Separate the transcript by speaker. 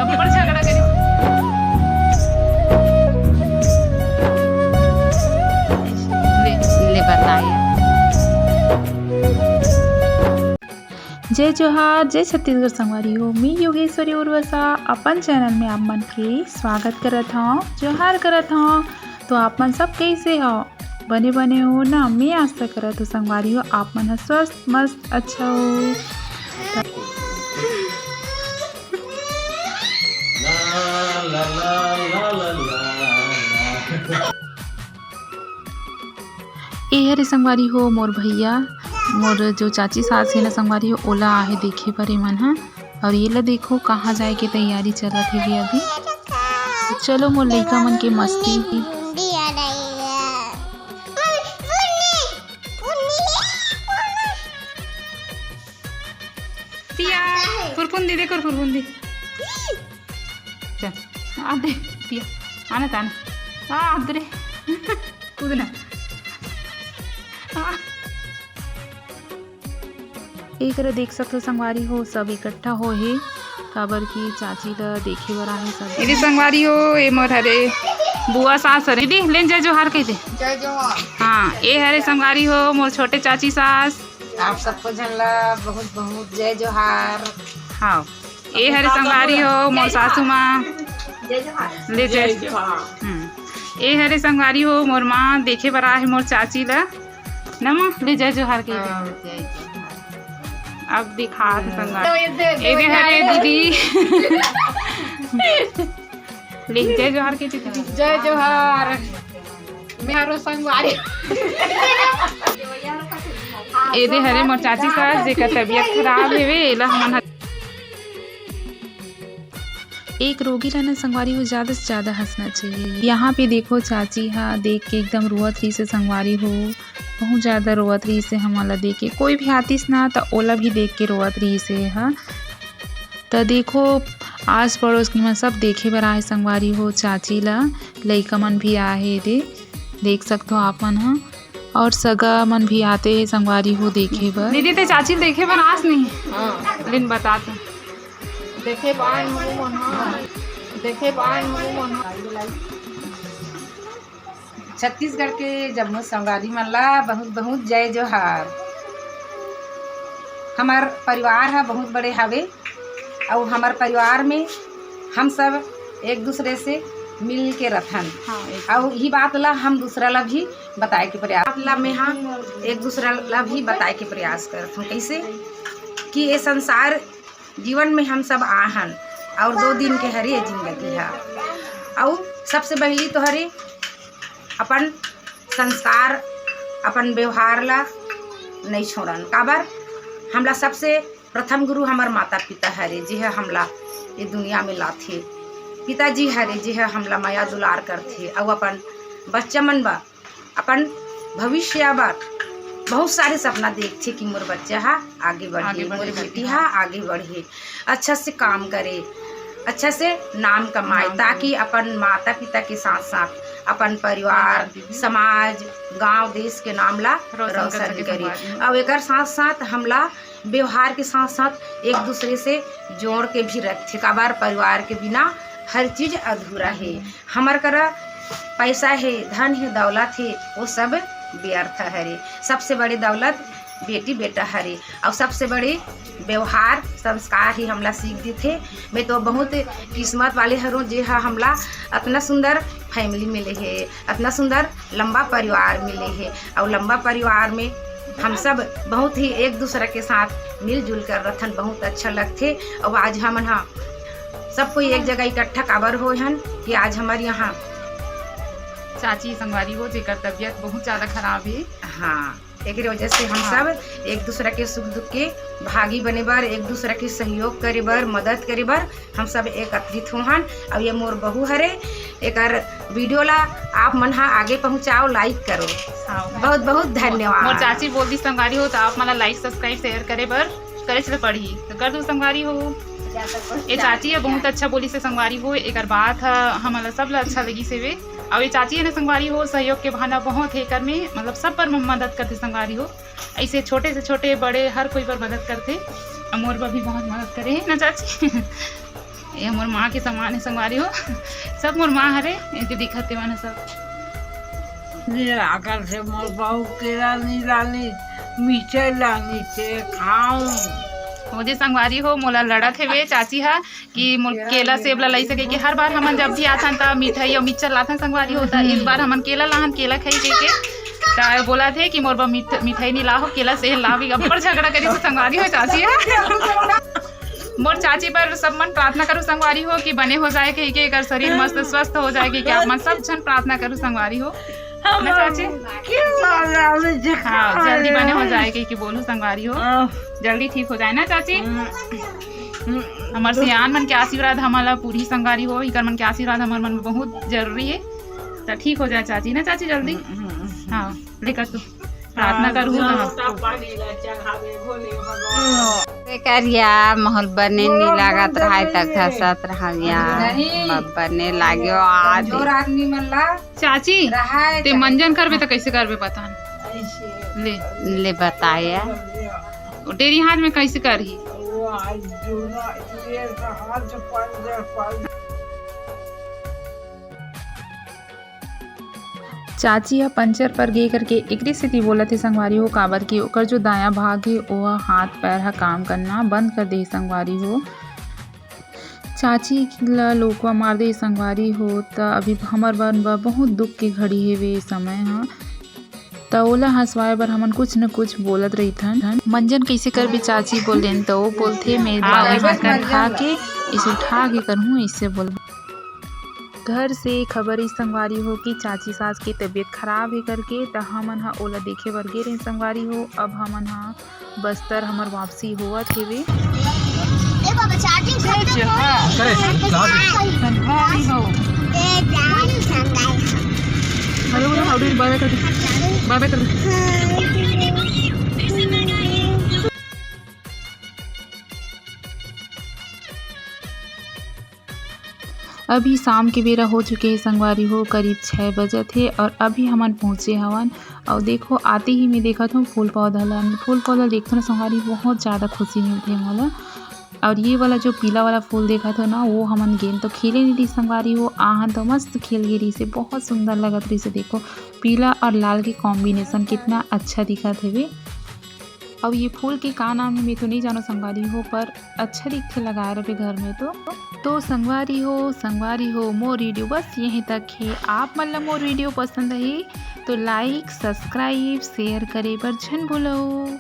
Speaker 1: अभी बड़ा झगड़ा करी ले बताया। जय जोहार, जय छत्तीसगढ़ संगवारी हो। मैं योगेश्वरी उर्वसा अपन चैनल में आप मन के स्वागत करत हूँ, जोहार करत हूँ। तो आप मन सब कैसे हो? बने बने हो ना? मैं आशा करत हूँ संगवारी हो आप मन ह स्वस्थ मस्त अच्छा हो। ए हरे संगवारी हो मोर भैया, मोर जो चाची सास है ना संगवारी हो, ओला आहे देखे पर मन हा। और ये ला देखो कहाँ जाए के तैयारी चलत है अभी। चलो मोर लइका मन के मस्ती फुरफुंदी देखो फुरफुंदी चल आ दे पिया आना ताना आ दे कूदना एक देख सकते संगवारी हो सब इकट्ठा हो है काबर की चाची ला देखे बर आहे सब। दीदी संगवारी हो ए मोर हरे बुआ सास हरे दीदी लेन जय जोहार कह दे।
Speaker 2: जय जोहार।
Speaker 1: हाँ ए हरे संगवारी हो मोर छोटे चाची सास।
Speaker 2: आप सबको झल्ला बहुत बहुत जय जोहार।
Speaker 1: हाँ ए हरे संगवारी हो मोर सासू माँ
Speaker 2: जय जोहार।
Speaker 1: ले जय जोहार। ए हरे संगवारी हो मोर माँ देखे बर आहे मोर चाची ला ना माँ ले जय जोहार कह दे। अब दिखा संगवारी ए हरे दीदी ले जय जोहार के दीदी।
Speaker 2: जय जोहार। मेरा संगवारी
Speaker 1: ए दे हरे मोर चाची सास जेकर तबीयत खराब हेवे एला हमन एक रोगी रहना संगवारी हो ज़्यादा से ज़्यादा हंसना चाहिए। यहाँ पे देखो चाची हाँ देख के एकदम रोवत रही से संगवारी हो, बहुत ज़्यादा रोवत रही से हमला देख के। कोई भी आतिस ना तो ओला भी देख के रोवत रही से हाँ। तो देखो आस पड़ोस की मन सब देखे बर आए संगवारी हो चाची ला, लइका मन भी आए दे देख सकते हो आप मन हाँ। और सगा मन भी आते हैं संगवारी हो देखे बर। दीदी ते चाची देखे बर आस नहीं
Speaker 2: हाँ
Speaker 1: लिन बताते
Speaker 2: देखे बाण देखे बाण छत्तीसगढ़ के जम्मू संगवारी मन ला बहुत बहुत जय जोहार। हमार परिवार है बहुत बड़े हवे और हमार परिवार में हम सब एक दूसरे से मिल के रखन। हाँ, और यही बात ला हम दूसरा ला भी बताए के प्रयास ला में हम एक दूसरा ला भी बताए के प्रयास करत हूँ। कैसे कि ये संसार जीवन में हम सब आहन और 2 दिन के हरे जिंदगी है। और सबसे पहली तो हरे अपन संस्कार अपन व्यवहार ला नहीं छोड़न। काबर हमला सबसे प्रथम गुरु हमार माता पिता हरे जी है हमला ये दुनिया में लाथे। पिताजी हरे जी है हमला माया दुलार करथे और अपन बच्चा मन बा अपन भविष्य बार बहुत सारे सपना देखते कि मोर बच्चा हा आगे बढ़े, मोर बेटी हा आगे बढ़े, अच्छा से काम करे, अच्छा से नाम कमाए, ताकि अपन माता पिता के साथ साथ अपन परिवार समाज गांव देश के नाम ला रोशन करे। और एक साथ साथ हमला व्यवहार के साथ साथ एक दूसरे से जोड़ के भी रखे। काबार परिवार के बिना हर चीज़ अधूरा है। हमार करा पैसा है, धन है, दौलत है, वो सब व्यर्थ हरे। सबसे बड़ी दौलत बेटी बेटा हरे और सबसे बड़े व्यवहार संस्कार ही हमला सीख दी थे। मैं तो बहुत किस्मत वाले हरों जे हा हमला इतना सुंदर फैमिली मिले है, इतना सुंदर लंबा परिवार मिले है। और लंबा परिवार में हम सब बहुत ही एक दूसरे के साथ मिलजुल कर रखन बहुत अच्छा लगते। और आज हमन हाँ सब कोई एक जगह इकट्ठा काबर हो हन कि आज हमारे यहाँ
Speaker 1: चाची संगवारी हो जेकर तबीयत बहुत ज़्यादा खराब है।
Speaker 2: हाँ एक वजह से हम सब एक दूसरे के सुख दुख के भागी बने बर, एक दूसरे के सहयोग करे बर, मदद करे बर हम सब एकत्रित होहन। और ये मोर बहू हरे एक वीडियो ला आप मन हा आगे पहुँचाओ, लाइक करो। बहुत बहुत धन्यवाद।
Speaker 1: मोर चाची बोल दी संगवारी हो तो आप मला लाइक सब्सक्राइब शेयर करे बर करे चले पढ़ी तो कर दो संगवारी हो। ये चाची है बहुत अच्छा बोली से संगवारी हो, एक बात है हमारा सब ला अच्छा लगी से वे। और ये चाची है ना संगवारी हो सहयोग के भावना बहुत है कर में, मतलब सब पर मदद करते संगवारी हो। ऐसे छोटे से छोटे बड़े हर कोई पर मदद करते। अमोर पर भी बहुत मदद करे ना चाची। ये मोर माँ के सामान है संगवारी हो सब मोर माँ हरे ये दिखत है मैंने सब
Speaker 3: निराकर से मोर बहू केला नहीं लानी मीठे लानी से खाऊं
Speaker 1: मुझे संगवारी हो मोला लड़त है वे चाची हा कि मोर केला सेब ला लई सके कि हर बार हमन जब भी आथन ता मिठाई और मिक्सचर लाथन संगवारी होता इस बार हमन केला लाहन केला खाई के ता बोला थे कि मोर बा मिठाई नहीं लाहो केला से लावी अब्बर झगड़ा करी तो संगवारी हो चाची हा मोर चाची पर सब मन प्रार्थना करूँ संगवारी हो कि बने हो जाए कि अगर शरीर मस्त स्वस्थ हो जाए कि आप मन सब जन प्रार्थना करूँ संगवारी हो ना चाची हाँ जल्दी बने हो जाए कि बोलूँ संगवारी हो जल्दी ठीक हो जाए ना चाची हमार सियान मन के आशीर्वाद हमारा पूरी संगवारी हो इकर मन के आशीर्वाद हमार मन बहुत जरूरी है तो ठीक हो जाए चाची ना चाची जल्दी हाँ लेकर तू प्रार्थना करूँ
Speaker 4: करिया महल बने नहीं लागत रहा तक घसत रहा बने लाग्यो आज
Speaker 2: और आदमी मन ला
Speaker 1: चाची
Speaker 2: रहा
Speaker 1: ते मंजन करबे तो कैसे करबे पता
Speaker 4: ले बताया
Speaker 1: डेरी हाथ में कैसे करही चाची हा पंचर पर गे करके एकरी सेती बोलत हे संगवारी हो काबर की ओकर जो दायां भाग है वो हाथ पैर हा काम करना बंद कर दे संगवारी हो चाची ला लोकवा मार दे संगवारी हो त अभी हमर बन बहुत दुख के घड़ी है वे समय हा त ओला हंसवाए बर हमन कुछ न कुछ बोलत रहीथन मंजन कैसे करबे चाची बोलेन तो वो बोलथे मैं खा के इसे उठा के करहूँ इससे बोल घर से खबर इस संगवारी हो कि चाची सास की तबीयत खराब है करके त हमन हा ओला देखे बर गे रहे संगवारी हो अब हमन हा बस्तर हमर वापसी होवत हेवे अभी शाम के बेरा हो चुके हैं संगवारी हो करीब 6 बजे थे और अभी हमन पहुँचे हवन और देखो आते ही मैं देखा था फूल पौधा देखते ना संगवारी बहुत ज़्यादा खुशी मिलती है मला और ये वाला जो पीला वाला फूल देखा था ना वो हमन गेंद तो खेले नहीं रही संगवारी हो आहन तो मस्त खेल गई रही से बहुत सुंदर लगत रही से देखो पीला और लाल के कॉम्बिनेशन कितना अच्छा दिखा थे वे अब ये फूल के का नाम है मैं तो नहीं जानो संगवारी हो पर अच्छा दिखते लगा रहे घर में तो संगवारी हो मोर वीडियो बस यहीं तक है आप मतलब मोर वीडियो पसंद है तो लाइक सब्सक्राइब शेयर करे पर झन भूलो।